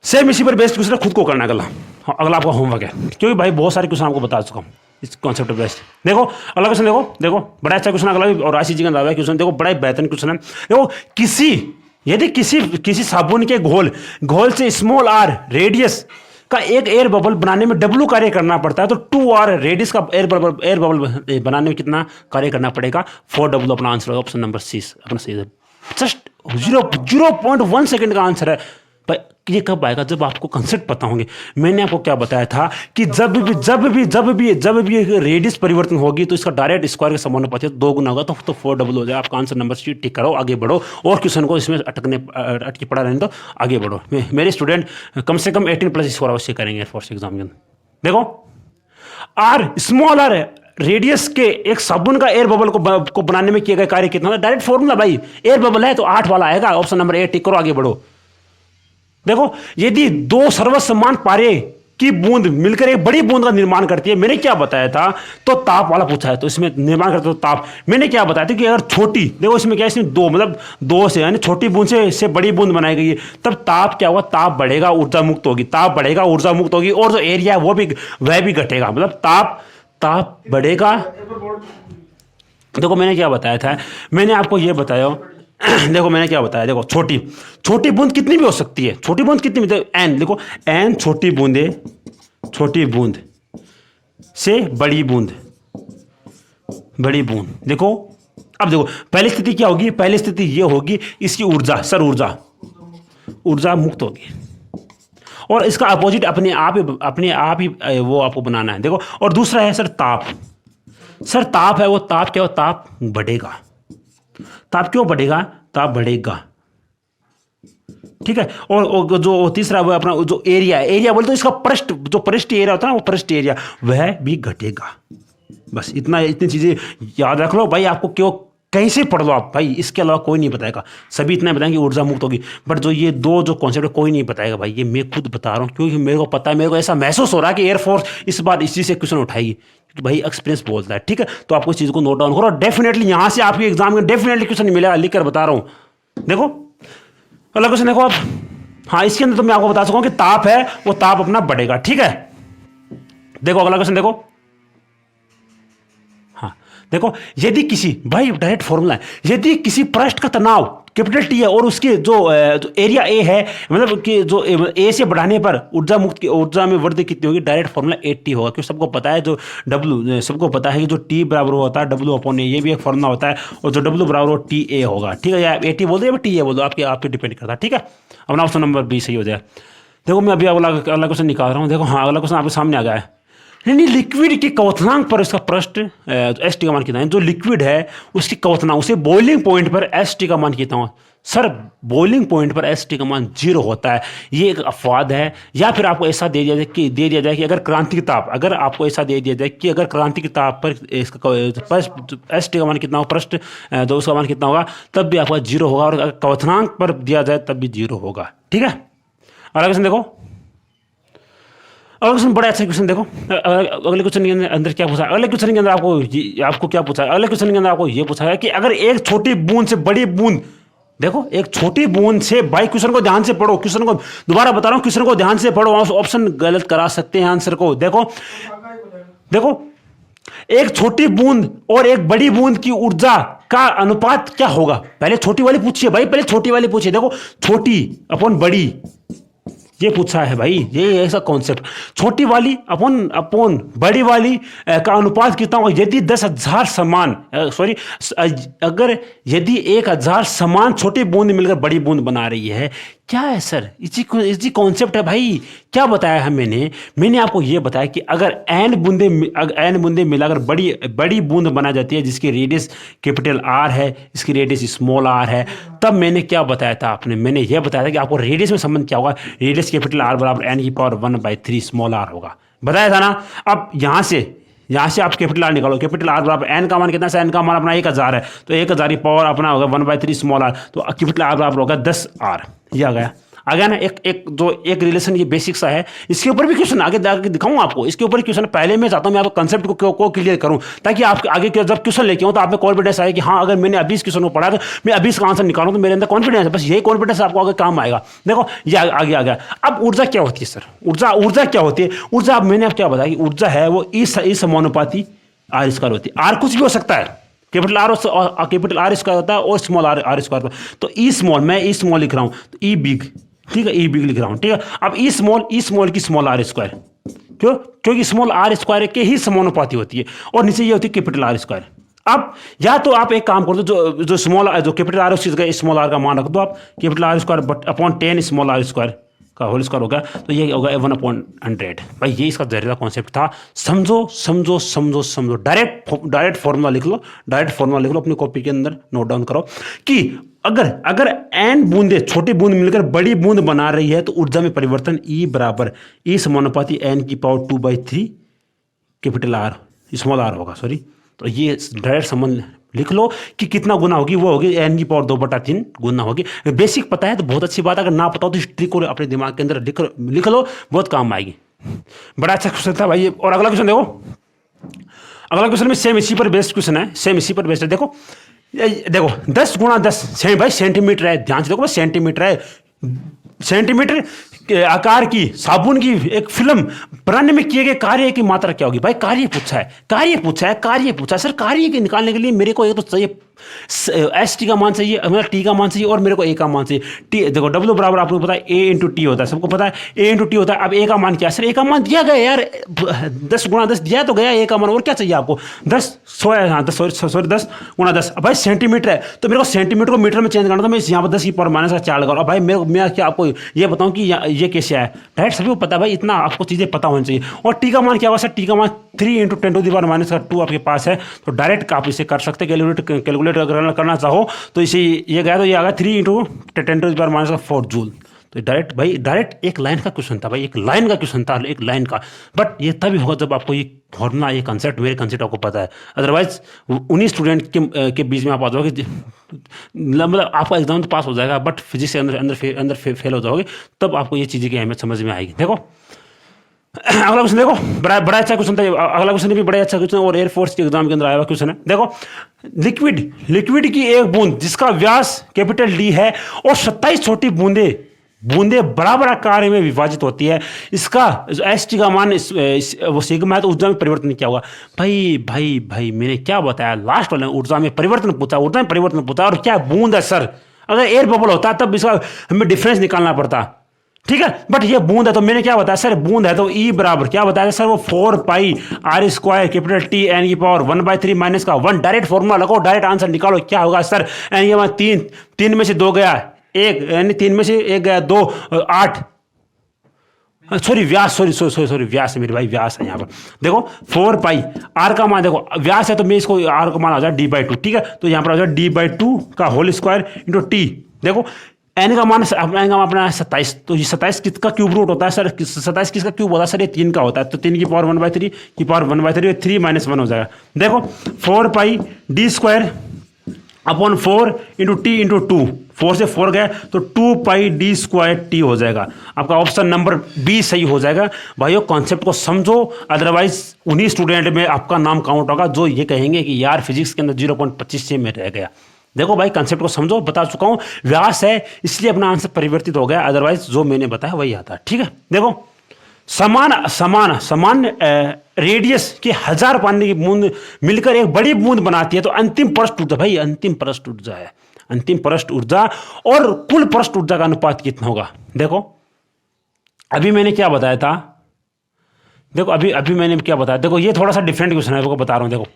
Speaker 1: सेम इसी पर बेस्ड क्वेश्चन खुद को करना अगला आपका होमवर्क है, क्योंकि भाई बहुत सारे क्वेश्चन आपको बता चुका हूँ इस कॉन्सेप्ट बेस्ड। देखो अगला क्वेश्चन, देखो बड़ा अच्छा क्वेश्चन अगला, और आईसीजी का दावा है क्वेश्चन, देखो बड़ा ही बेहतरीन क्वेश्चन है। देखो यदि किसी साबुन के घोल से स्मॉल आर रेडियस का एक एयर बबल बनाने में डब्ल्यू कार्य करना पड़ता है, तो 2r रेडियस का एयर बबल बनाने में कितना कार्य करना पड़ेगा? 4w अपना आंसर है, ऑप्शन नंबर सी अपना सही है। जस्ट 0.1 सेकंड का आंसर है। भाई ये कब आएगा? जब आपको कंसेप्ट पता होंगे। मैंने आपको क्या बताया था कि जब भी रेडियस परिवर्तन होगी तो इसका डायरेक्ट स्क्वायर के समानुपाती 2 गुना होगा, तो 4w हो जाएगा। आपका आंसर नंबर शीट टिक करो, आगे बढ़ो, और क्वेश्चन को इसमें अटके पड़ा रहने दो, आगे बढ़ो। मेरे स्टूडेंट कम से कम 18+ स्कोर अवश्य करेंगे एयरफोर्स एग्जाम के अंदर। देखो आर स्मॉल आर रेडियस के एक साबुन का एयर बबल को बनाने में किया गया कार्य कितना होता है? डायरेक्ट फॉर्मूला भाई, एयर बबल है तो 8 वाला आएगा, ऑप्शन नंबर ए टिक करो, आगे बढ़ो। देखो यदि दो सर्वसमान पारे की बूंद मिलकर एक बड़ी बूंद का निर्माण करती है, मैंने क्या बताया था, तो ताप वाला पूछा है, तो इसमें निर्माण करते तो ताप, मैंने क्या बताया था कि अगर छोटी, देखो इसमें क्या, इसमें दो मतलब दो से यानी छोटी बूंद से बड़ी बूंद बनाई गई है, तब ताप क्या होगा, ताप बढ़ेगा, ऊर्जा मुक्त होगी, ताप बढ़ेगा, ऊर्जा मुक्त होगी, और जो एरिया है वह भी घटेगा, मतलब ताप बढ़ेगा। देखो मैंने क्या बताया था, मैंने आपको ये बताया देखो मैंने क्या बताया, देखो छोटी बूंद कितनी भी हो सकती है, छोटी बूंद कितनी भी, एन, देखो एन छोटी बूंद से बड़ी बूंद, देखो अब देखो पहली स्थिति क्या होगी, पहली स्थिति ये होगी, इसकी ऊर्जा मुक्त होगी, और इसका अपोजिट अपने आप ही वो आपको बनाना है। देखो और दूसरा है सर ताप है, वो ताप क्या हो, ताप बढ़ेगा, ताप क्यों बढ़ेगा, ताप बढ़ेगा, ठीक है। और जो तीसरा वो अपना जो एरिया बोलते तो इसका पृष्ठ एरिया होता है ना, वो पृष्ठ एरिया वह भी घटेगा। बस इतनी चीजें याद रख लो भाई, आपको क्यों कहीं से पढ़ लो आप भाई, इसके अलावा कोई नहीं बताएगा, सभी इतना बताएंगे ऊर्जा मुक्त होगी, बट जो ये दो जो कॉन्सेप्ट है कोई नहीं बताएगा भाई, ये मैं खुद बता रहा हूँ, क्योंकि मेरे को पता है, मेरे को ऐसा महसूस हो रहा है कि एयरफोर्स इस बार इसी से क्वेश्चन उठाएगी, क्योंकि भाई एक्सपीरियंस बोलता है, ठीक है। तो आपको इस चीज़ को नोट डाउन करो, डेफिनेटली यहाँ से आपके एग्जाम में डेफिनेटली क्वेश्चन मिलेगा, लिख कर बता रहा हूँ। देखो अगला क्वेश्चन देखो आप, हाँ इसके अंदर तो मैं आपको बता सकूँ कि ताप है वो ताप अपना बढ़ेगा, ठीक है। देखो अगला क्वेश्चन देखो, देखो यदि किसी, भाई डायरेक्ट फॉर्मूला है, यदि किसी पृष्ठ का तनाव कैपिटल टी है और उसके जो एरिया ए है, मतलब कि जो ए से बढ़ाने पर ऊर्जा में वृद्धि कितनी होगी, डायरेक्ट फॉर्मूला 80 होगा, क्योंकि सबको पता है जो डब्ल्यू, सबको पता है कि जो टी बराबर होता है W/A, ये भी एक फॉर्मूला होता है, और जो डब्ल्यू बराबर TA होगा, ठीक है, या 80 बोल दो या TA बोल दो, आपके डिपेंड करता है, ठीक है। अपना ऑप्शन नंबर B सही हो जाए। देखो मैं अभी अगला क्वेश्चन निकाल रहा हूँ, देखो हाँ अगला क्वेश्चन आपके सामने आ गया है, नहीं लिक्विड के क्वथनांक पर इसका पृष्ठ ST का मान कितना है, जो लिक्विड है उसकी क्वथनांक, उसे बॉइलिंग पॉइंट पर ST का मान कितना हो, सर बॉइलिंग पॉइंट पर ST का मान 0 होता है, ये एक अपवाद है, या फिर आपको ऐसा दे दिया जाए कि अगर क्रांतिक ताप, अगर आपको ऐसा दे दिया जाए कि अगर क्रांतिक ताप पर इसका ST का मान कितना हो, पृष्ठ जो उसका मान कितना होगा, तब भी आपका 0 होगा, और अगर क्वथनांक पर दिया जाए तब भी 0 होगा, ठीक है। अगला क्वेश्चन देखो, अगला क्वेश्चन बड़ा अच्छा क्वेश्चन, देखो अगले क्वेश्चन के अंदर क्या पूछा, अगले क्वेश्चन के अंदर आपको क्या पूछा, अगले क्वेश्चन के अंदर आपको ये पूछा है कि अगर एक छोटी बूंद से बड़ी बूंद, देखो एक छोटी बूंद से, भाई क्वेश्चन को ध्यान से पढ़ो, क्वेश्चन को दोबारा बता रहा हूं, क्वेश्चन को ध्यान से पढ़ो, ऑप्शन गलत करा सकते हैं आंसर को। देखो एक छोटी बूंद और एक बड़ी बूंद की ऊर्जा का अनुपात क्या होगा, पहले छोटी वाली पूछिए भाई, पहले छोटी वाली पूछिए, देखो छोटी अपन बड़ी, ये पूछा है भाई, ये ऐसा कॉन्सेप्ट, छोटी वाली अपॉन बड़ी वाली का अनुपात कितना होगा, यदि 10,000 समान अगर यदि 1,000 समान छोटी बूंद मिलकर बड़ी बूंद बना रही है, क्या है सर, इसी कॉन्सेप्ट है भाई। क्या बताया है मैंने आपको ये बताया कि अगर एन बूंदे मिलाकर बड़ी बूंद बना जाती है, जिसकी रेडियस कैपिटल R है, इसकी रेडियस स्मॉल r है, तब मैंने क्या बताया था मैंने ये बताया था कि आपको रेडियस में संबंध क्या होगा, रेडियस कैपिटल R बराबर n⁻1/3 स्मॉल r होगा, बताया था ना। अब यहाँ से आप कैपिटल R निकालो, कैपिटल R बराबर n का मान कितना है, n का मान अपना 1,000 है, तो 1,000 की पावर अपना होगा 1/3 स्मॉल r, तो कैपिटल R बराबर होगा 10R, ये आ गया ना। एक रिलेशन, ये बेसिक सा है, इसके ऊपर भी क्वेश्चन आगे दिखाऊं आपको, इसके ऊपर क्वेश्चन, पहले मैं चाहता हूं मैं आपको कंसेप्ट को क्लियर करूं, ताकि आप आगे जब क्वेश्चन लेके आऊं तो आप में कॉन्फिडेंस आए कि हाँ अगर मैंने अभी इस क्वेश्चन को पढ़ा तो मैं अभी इसका आंसर निकालूं, तो मेरे अंदर कॉन्फिडेंस है, बस यही कॉन्फिडेंस आपको आगे काम आएगा। देखो ये आगे आ गया। अब ऊर्जा क्या होती है सर, ऊर्जा क्या होती है, ऊर्जा मैंने आप क्या बताया कि ऊर्जा है वो ई समानुपाती R² होती है। R कुछ भी हो सकता है, कैपिटल R स्क्वायर होता है और स्मॉल r स्क्वायर होता है, तो ई स्मॉल, मैं ई स्मॉल लिख रहा हूं, तो ई बिग, ठीक है, ई बिग लिख रहा हूं, ठीक है। अब ई स्मॉल की स्मॉल r स्क्वायर, क्योंकि स्मॉल r स्क्वायर के ही समानुपाती होती है, और नीचे ये होती है कैपिटल R स्क्वायर। अब या तो आप एक काम कर दो, जो कैपिटल R है स्मॉल r का मान रख दो आप, capital R square upon 10 small r square का होल स्क्वायर होगा, तो ये होगा 1/100। भाई ये इसका जहरीला कॉन्सेप्ट था, समझो, डायरेक्ट फॉर्मूला लिख लो, अपनी कॉपी के अंदर नोट डाउन करो कि अगर n बूंदे, छोटी बूंद मिलकर बड़ी बूंद बना रही है, तो ऊर्जा में परिवर्तन E बराबर E समानुपाती n⁻2/3 capital R small R होगा, सॉरी। तो ये डायरेक्ट संबंध लिख लो कि कितना गुना होगी, वो होगी n की पावर 2/3 गुना होगी। बेसिक पता है तो बहुत अच्छी बात है, अगर ना पता हो तो इस ट्रिक को अपने दिमाग के अंदर लिख लो, बहुत काम आएगी। बड़ा अच्छा क्वेश्चन था भाई। और अगला क्वेश्चन देखो, अगला क्वेश्चन में सेम इसी पर बेस्ड क्वेश्चन है, सेम इसी पर बेस्ड है। देखो देखो 10 गुणा 10 भाई सेंटीमीटर है, ध्यान से देखो, सेंटीमीटर है। सेंटीमीटर के आकार की साबुन की एक फिल्म बनाने में किए गए कार्य की मात्रा क्या होगी? भाई कार्य पूछा है, कार्य पूछा है, कार्य पूछा है। सर कार्य के निकालने के लिए मेरे को एक तो चाहिए एस टी का मान चाहिए, मतलब टी का मान चाहिए, और मेरे को ए का मान चाहिए। टी देखो डब्ल्यू बराबर आपको पता है ए इंटू टी होता है, सबको पता है ए इंटू टी होता है। अब ए का मान क्या है? सर ए का मान दिया गया यार, 10 गुणा 10 दिया तो गया ए का मान, और क्या चाहिए आपको? 10 सॉरी 10 गुणा 10। अब भाई सेंटीमीटर है तो मेरे को सेंटीमीटर को मीटर में चेंज करना था, मैं यहाँ पर 10 की पावर माइनस का 4 लगा। अब भाई मैं क्या आपको ये बताऊँ कि ये कैसे है? डायरेक्ट सभी को पता है भाई, इतना आपको चीज़ें पता होनी चाहिए। और टी का मान क्या होगा सर? टी का मान 3 into 10 to the power minus का 2 आपके पास है, तो डायरेक्ट आप इसे कर सकते हैं। कैलकुलेट अगर करना चाहो तो इसे ये गया तो ये आ गया 3 into 10 to the power minus का 4 जूल। तो डायरेक्ट भाई डायरेक्ट एक लाइन का क्वेश्चन था भाई, एक लाइन का क्वेश्चन था, एक लाइन का। बट ये तभी होगा जब आपको ये फॉर्मूला, ये कंसेप्ट, मेरे कंसेप्ट आपको पता है। अदरवाइज उन्हीं स्टूडेंट के बीच में आप आ जाओगे, मतलब आपका एग्जाम तो पास हो जाएगा बट फिजिक्स के अंदर फेल हो जाओगे, तब आपको ये चीज़ें की अहमियत समझ में आएगी। देखो अगला क्वेश्चन देखो, बड़ा अच्छा क्वेश्चन था। अगला क्वेश्चन भी बड़ा अच्छा क्वेश्चन और एयरफोर्स के एग्जाम के अंदर आया हुआ क्वेश्चन है। देखो लिक्विड की एक बूंद जिसका व्यास कैपिटल डी है और 27 छोटी बूंदे बराबर आकार में विभाजित होती है, इसका एस टी का मान वो सिग्मा है, तो ऊर्जा में परिवर्तन क्या होगा? भाई मैंने क्या बताया लास्ट वाले, ऊर्जा में परिवर्तन पूछा, और क्या बूंद है सर? अगर एयर बबल होता तब इसका हमें डिफरेंस निकालना पड़ता, ठीक है। बट ये बूंद है तो मैंने क्या बताया सर? बूंद है तो ई बराबर क्या बताया सर? वो 4 pi R square capital T N की पावर 1/3 माइनस का 1। डायरेक्ट फॉर्मूला लगाओ, डायरेक्ट आंसर निकालो, क्या होगा सर? एन के बाद 3 में से 2 गया 1, यानी 3 में से 1 गया 2, 8। सॉरी व्यास, सॉरी व्यास है मेरे भाई, व्यास है यहाँ पर। देखो 4 पाई आर का मान, देखो व्यास है तो मैं इसको आर का मान आ जाए d/2, ठीक है। तो यहाँ पर आ जाए d/2 का होल स्क्वायर इंटू टी। देखो एन का मान अपना 27, तो ये 27 किसका क्यूब रूट होता है सर? 27 किसका क्यूब होता है सर? ये 3 का होता है, तो 3 की पावर 1/3 की पावर 1/3, 3 - 1 हो जाएगा। देखो 4 pi D square upon 4 into T into 2, 4 से 4 गया तो 2 पाई डी स्क्वायर टी हो जाएगा। आपका ऑप्शन नंबर बी सही हो जाएगा। भाइयों कॉन्सेप्ट को समझो, अदरवाइज उन्हीं स्टूडेंट में आपका नाम काउंट होगा जो ये कहेंगे कि यार फिजिक्स के अंदर 0.25 से में रह गया। देखो भाई कंसेप्ट को समझो, बता चुका हूं व्यास है इसलिए अपना आंसर परिवर्तित हो गया, अदरवाइज जो मैंने बताया वही आता है, ठीक है। देखो समान रेडियस के 1000 पानी की बूंद मिलकर एक बड़ी बूंद बनाती है, तो अंतिम पृष्ठ ऊर्जा, भाई अंतिम पृष्ठ ऊर्जा है, अंतिम पृष्ठ ऊर्जा और कुल पृष्ठ ऊर्जा का अनुपात कितना होगा? देखो अभी मैंने क्या बताया था, देखो अभी मैंने क्या बताया, देखो ये थोड़ा सा डिफरेंट क्वेश्चन है, आपको बता रहा हूं। देखो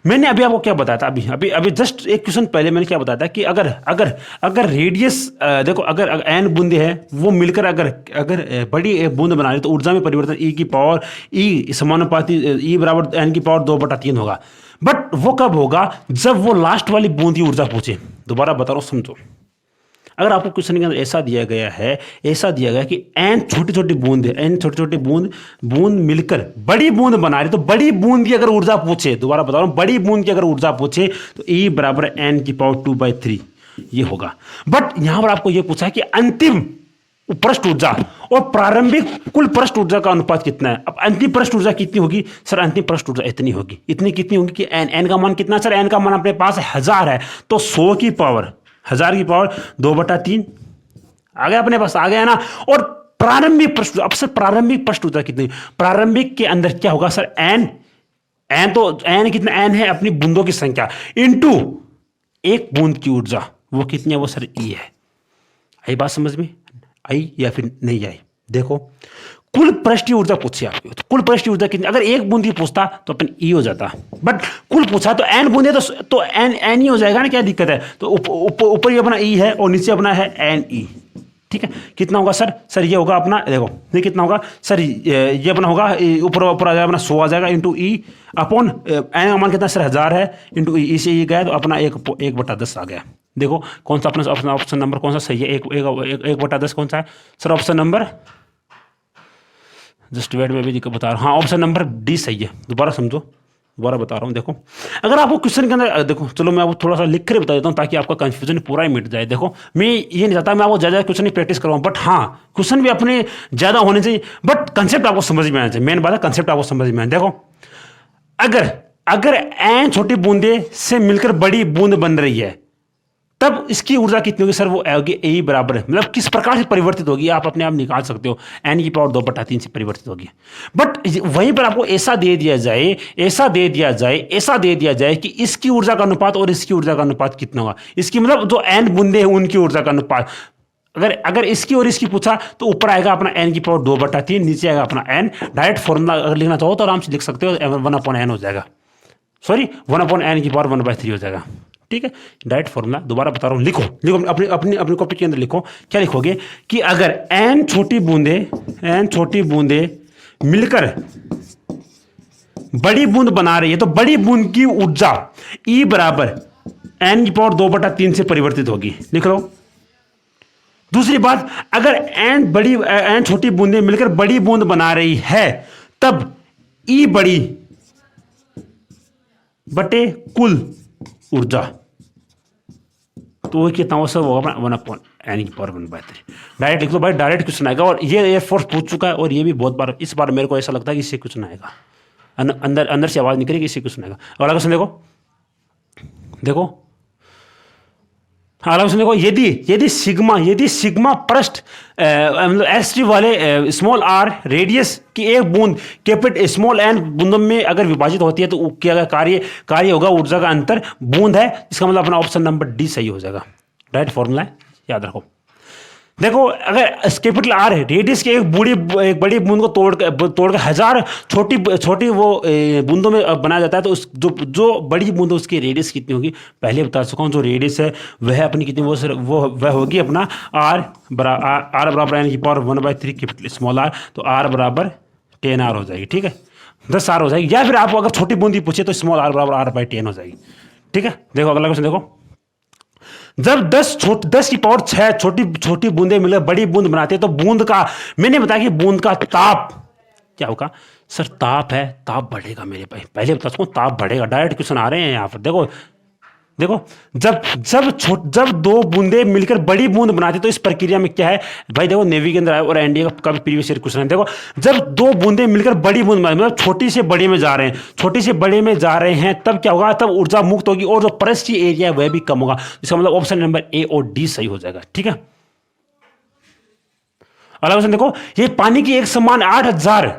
Speaker 1: मैंने अभी आपको क्या बताया था, अभी जस्ट एक क्वेश्चन पहले मैंने क्या बताया था कि अगर रेडियस, देखो अगर एन बूंदे हैं वो मिलकर अगर बड़ी एक बूंद बना रही तो ऊर्जा में परिवर्तन ई की पावर ई समानुपाती ई बराबर एन की पावर 2/3 होगा। बट वो कब होगा? जब वो लास्ट वाली बूंद की ऊर्जा पूछे। दोबारा बता रहा हूं, समझो। अगर आपको क्वेश्चन के अंदर ऐसा दिया गया कि एन छोटी छोटी बूंद है, एन छोटी छोटी बूंद मिलकर बड़ी बूंद बना रही, तो बड़ी बूंद की अगर ऊर्जा पूछे, दोबारा बता रहा हूं, बड़ी बूंद की अगर ऊर्जा पूछे तो ई बराबर एन की पावर 2/3 ये होगा। बट यहां पर आपको यह पूछा है कि अंतिम पृष्ठ ऊर्जा और प्रारंभिक कुल पृष्ठ ऊर्जा का अनुपात कितना है। अब अंतिम पृष्ठ ऊर्जा कितनी होगी सर? अंतिम पृष्ठ ऊर्जा इतनी होगी, कितनी होगी कि एन का मान कितना सर? एन का मान अपने पास 1000 है, तो 100 की पावर 2/3 आ गया अपने पास, आ गया ना। और प्रारंभिक पृष्ठ, अब सर प्रारंभिक पृष्ठ ऊर्जा कितनी? प्रारंभिक के अंदर क्या होगा सर? एन कितना? एन है अपनी बूंदों की संख्या इंटू एक बूंद की ऊर्जा, वो कितनी है? वो सर ई है। आई बात समझ में आई या फिर नहीं आई? देखो कुल पृष्ठीय ऊर्जा पूछी आपकी, तो कुल पृष्ठीय ऊर्जा कितनी? अगर एक बूंद ही पूछता तो अपन ई हो जाता, बट कुल पूछा तो एन बूंदे, तो एन ही हो जाएगा ना, क्या दिक्कत है? तो ऊपर ही अपना ई है और नीचे अपना है एन ई, ठीक है। कितना होगा सर? सर ये होगा अपना, देखो ये कितना होगा सर? ये अपना होगा ऊपर आ जाएगा अपना 100 आ जाएगा इंटू ई अपॉन एन का मान कितना सर? 1000 है इंटू ई से ई गया तो अपना 1/10 आ गया। देखो कौन सा अपना ऑप्शन नंबर कौन सा सही है? 1/10 कौन सा है sir? Option number just wait में भी बता रहा हूँ। हाँ, ऑप्शन नंबर डी सही है। दोबारा समझो, दोबारा बता रहा हूँ। देखो, अगर आपको क्वेश्चन के अंदर देखो, चलो मैं आपको थोड़ा सा लिख कर बता देता हूँ ताकि आपका कंफ्यूजन पूरा ही मिट जाए। देखो, मैं ये नहीं चाहता मैं आपको ज़्यादा क्वेश्चन ही प्रैक्टिस करवाऊँ, बट हाँ क्वेश्चन भी अपने ज़्यादा होने चाहिए, बट कंसेप्ट आपको समझ में आना चाहिए। मेन बात है कंसेप्ट आपको समझ में आना। देखो, अगर अगर एन छोटी बूंदे से मिलकर बड़ी बूंद बन रही है तब इसकी ऊर्जा कितनी होगी? सर वो होगी ए बराबर है, मतलब किस प्रकार से परिवर्तित होगी आप अपने आप निकाल सकते हो, एन की पावर 2/3 से परिवर्तित होगी। बट वहीं पर आपको ऐसा दे दिया जाए, ऐसा दे दिया जाए, ऐसा दे दिया जाए कि इसकी ऊर्जा का अनुपात और इसकी ऊर्जा का अनुपात कितना होगा, इसकी मतलब जो एन बूंदे हैं उनकी ऊर्जा का अनुपात। अगर अगर इसकी और इसकी पूछा तो ऊपर आएगा अपना एन की पावर 2/3, नीचे आएगा अपना एन। डायरेक्ट फॉर्मूला अगर लिखना चाहो तो आराम से लिख सकते हो, 1/n हो जाएगा, सॉरी 1/n की पावर 1/3 हो जाएगा। ठीक है, डायरेक्ट फॉर्मूला दोबारा बता रहा हूं, लिखो लिखो अपनी अपनी अपनी कॉपी के अंदर लिखो। क्या लिखोगे कि अगर एन छोटी बूंदे मिलकर बड़ी बूंद बना रही है तो बड़ी बूंद की ऊर्जा E बराबर एन की पावर 2/3 से परिवर्तित होगी। लिख लो। दूसरी बात, अगर एन छोटी बूंदे मिलकर बड़ी बूंद बना रही है तब E बड़ी बटे कुल ऊर्जा, तो वो कितना हो सर होगा 1/n की पावर 1/3। डायरेक्ट लिख लो भाई, डायरेक्ट क्वेश्चन आएगा। और ये एयरफोर्स पूछ चुका है और ये भी बहुत बार, इस बार मेरे को ऐसा लगता है कि इससे क्वेश्चन आएगा, अंदर अंदर से आवाज निकलेगी, इससे क्वेश्चन आएगा। अगला क्वेश्चन देखो, देखो अगला क्वेश्चन देखो, यदि सिग्मा पृष्ठ मतलब एस वाले स्मॉल आर रेडियस की एक बूंद कैपिटल स्मॉल एन बूंदों में अगर विभाजित होती है तो क्या कार्य होगा? ऊर्जा का अंतर बूंद है, इसका मतलब अपना ऑप्शन नंबर डी सही हो जाएगा। डायरेक्ट फॉर्मूला है, याद रखो। देखो, अगर कैपिटल आर है, रेडियस की एक बड़ी बूंद को तोड़ कर 1000 छोटी वो बूंदों में बनाया जाता है, तो उस जो बड़ी बूंद है उसकी रेडियस कितनी होगी? पहले बता चुका हूँ, जो रेडियस है वह अपनी कितनी वह होगी अपना आर बराबर एन की पावर 1/3 कैपिटल स्मॉल आर, तो आर बराबर 10r हो जाएगी। ठीक है, 10r हो जाएगी। या फिर आपको अगर छोटी बूंदी पूछे तो स्मॉल आर बराबर r/10 हो जाएगी। ठीक है, देखो अगला क्वेश्चन देखो, जब 10 की पावर 6 छोटी बूंदे मिले बड़ी बूंद बनाते हैं तो बूंद का, मैंने बताया कि बूंद का ताप क्या होगा? सर ताप है, ताप बढ़ेगा मेरे भाई, पहले बता सकूं ताप बढ़ेगा। डायरेक्ट क्वेश्चन आ रहे हैं यहाँ पर। देखो देखो, जब दो बूंदे मिलकर बड़ी बूंद बनाते तो इस प्रक्रिया में क्या है भाई? देखो नेवी के अंदर आया और एनडीए का भी प्रीवियस ईयर क्वेश्चन है। देखो, जब दो बूंदे मिलकर बड़ी बूंद मतलब छोटी से बड़े में जा रहे हैं तब क्या होगा? तब ऊर्जा मुक्त होगी और जो पृष्ठीय एरिया है वह भी कम होगा। इसका मतलब ऑप्शन नंबर ए और डी सही हो जाएगा। ठीक है, अगला क्वेश्चन देखो, ये पानी की एक समान 8000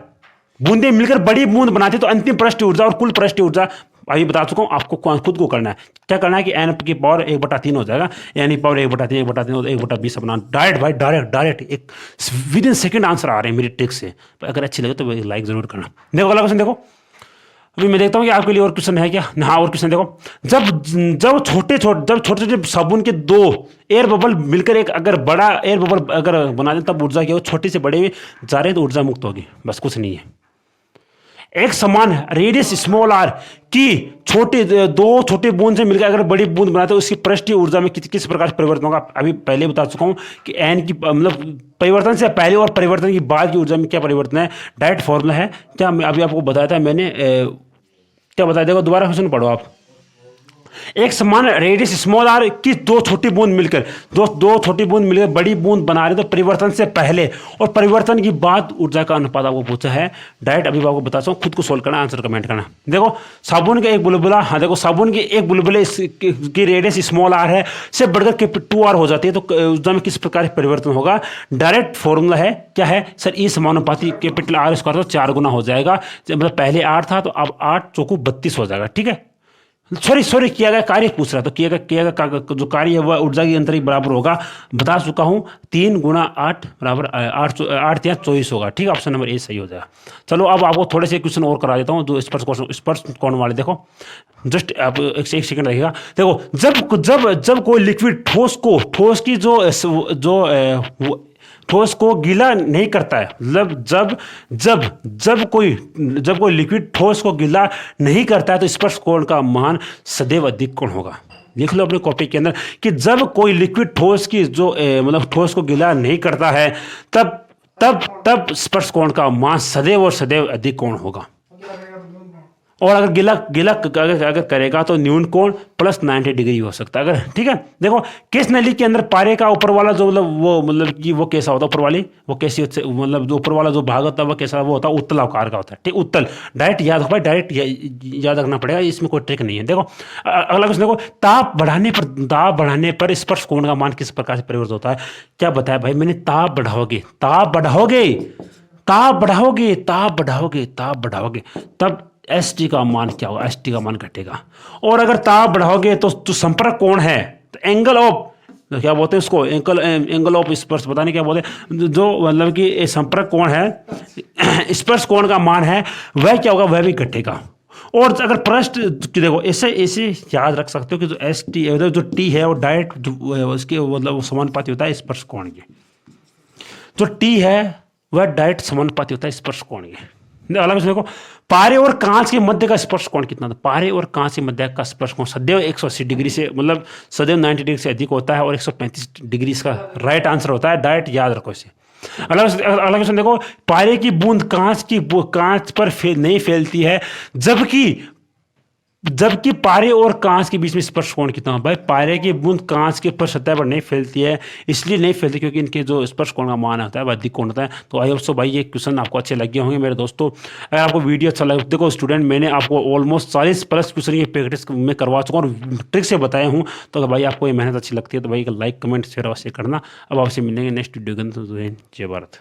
Speaker 1: बूंदे मिलकर बड़ी बूंद बनाते तो अंतिम पृष्ठीय ऊर्जा और कुल पृष्ठीय ऊर्जा अभी बता चुका हूं, आपको खुद को करना है। क्या करना है कि एन की पावर 1/3 हो जाएगा, एन की पावर 1/3 अपना डायरेक्ट एक विद इन सेकंड आंसर आ रहे हैं मेरी ट्रिक से। अगर अच्छी लगे तो लाइक जरूर करना। देखो अगला क्वेश्चन देखो, अभी मैं देखता हूँ कि आपके लिए और क्वेश्चन है क्या। हाँ, और क्वेश्चन देखो, जब छोटे साबुन के 2 एयर बबल मिलकर एक अगर बड़ा एयर बबल अगर बना दें तब ऊर्जा क्या हो? छोटे से बड़े में जा रहे हैं तो ऊर्जा मुक्त होगी, बस कुछ नहीं है। एक समान रेडियस स्मॉल आर की दो छोटे बूंद से मिलकर अगर बड़ी बूंद बनाते हैं उसकी पृष्ठीय ऊर्जा में किस प्रकार से परिवर्तन होगा? अभी पहले बता चुका हूं कि एन की मतलब परिवर्तन से पहले और परिवर्तन की बाद की ऊर्जा में क्या परिवर्तन है। डायरेक्ट फॉर्मूला है क्या, मैं अभी आपको बताया था मैंने, क्या बताया? देखो दोबारा क्वेश्चन पढ़ो आप। एक समान रेडियस स्मॉल आर की दो छोटी बूंद मिलकर बड़ी बूंद बना रहे तो परिवर्तन से पहले और परिवर्तन की बाद ऊर्जा का अनुपात आपको पूछा है। डायरेक्ट अभी आपको बताता हूँ, खुद को सोल्व करना, आंसर कमेंट करना। देखो साबुन का एक बुलबुला, हाँ देखो साबुन के एक बुलबुले की रेडियस स्मॉल आर है से बढ़कर 2r हो जाती है तो ऊर्जा में किस प्रकार परिवर्तन होगा? डायरेक्ट फॉर्मूला है क्या है सर? ई समानुपाती कैपिटल आर स्क्वायर तो 4 गुना हो जाएगा, मतलब पहले 8 था तो अब 8 चौको 32 हो जाएगा। ठीक है, सॉरी किया गया कार्य पूछ रहा, तो किया गया जो कार्य है वह ऊर्जा की अंतरिक बराबर होगा। बता चुका हूं 3 × 8 बराबर 8 या 24 होगा। ठीक है, ऑप्शन नंबर ए सही हो जाएगा। चलो अब आपको थोड़े से क्वेश्चन और करा देता हूं जो स्पर्श कोण वाले। देखो जस्ट आप एक सेकंड रहिएगा। देखो, जब कोई लिक्विड ठोस की ठोस को गीला नहीं करता है, मतलब जब कोई लिक्विड ठोस को गीला नहीं करता है तो स्पर्श कोण का मान सदैव अधिक कोण होगा। लिख लो अपने कॉपी के अंदर कि जब कोई लिक्विड ठोस की मतलब ठोस को गीला नहीं करता है तब स्पर्श कोण का मान सदैव और सदैव अधिक कोण होगा। और अगर गिला गिला अगर करेगा तो न्यून कोण प्लस 90 डिग्री हो सकता है। अगर ठीक है, देखो किस नली के अंदर पारे का ऊपर वाला जो मतलब कि वो कैसा होता है, ऊपर वाली वो कैसी मतलब जो ऊपर वाला जो भाग होता है वो कैसा वो होता है, उत्तल आकार का होता है। ठीक, उत्तल डायरेक्ट याद भाई, डायरेक्ट याद रखना पड़ेगा, इसमें कोई ट्रिक नहीं है। देखो अगला क्वेश्चन देखो, ताप बढ़ाने पर स्पर्श कोण का मान किस प्रकार से परिवर्तित होता है। क्या बताया भाई मैंने, ताप बढ़ाओगे तब एस टी का मान क्या होगा, एस टी का मान घटेगा। और अगर ताप बढ़ाओगे तो संपर्क कोण है, तो एंगल ऑफ क्या बोलते हैं उसको, एंगल ऑफ स्पर्श पता नहीं क्या बोलते हैं, जो मतलब कि संपर्क कोण है स्पर्श कोण का मान है वह क्या होगा, वह भी घटेगा। और अगर पृष्ठ देखो ऐसे याद रख सकते हो कि जो एस टी जो टी है वो डायरेक्ट उसके मतलब समानुपाती होता है स्पर्श कोण के, जो टी है वह डायरेक्ट समानुपाती होता है स्पर्श कोण के। अलग से देखो, पारे और कांच के मध्य का स्पर्श कोण कितना था, पारे और कांच के मध्य का स्पर्श कोण सदैव 180 डिग्री से मतलब सदैव 90 डिग्री से अधिक होता है और 135 डिग्री इसका राइट आंसर होता है, डायरेक्ट याद रखो इसे। अलग से देखो, पारे की बूंद कांच पर नहीं फैलती है, जबकि पारे और कांच के बीच में स्पर्श कोण कितना, भाई पारे की बूंद कांच के ऊपर सतह पर नहीं फैलती है, इसलिए नहीं फैलती क्योंकि इनके जो स्पर्श कोण का मान होता है वह अधिक कोण होता है। तो आई होप सो भाई ये क्वेश्चन आपको अच्छे लगे होंगे मेरे दोस्तों। अगर आपको वीडियो अच्छा लगे, देखो स्टूडेंट मैंने आपको ऑलमोस्ट 40+ क्वेश्चन की प्रैक्टिस में करवा चुका हूँ और ट्रिक से बताए हूँ। तो अगर भाई आपको ये मेहनत अच्छी लगती है तो भाई लाइक कमेंट शेयर अवश्य करना। अब आपसे मिलेंगे नेक्स्ट वीडियो के अंदर। जय भारत।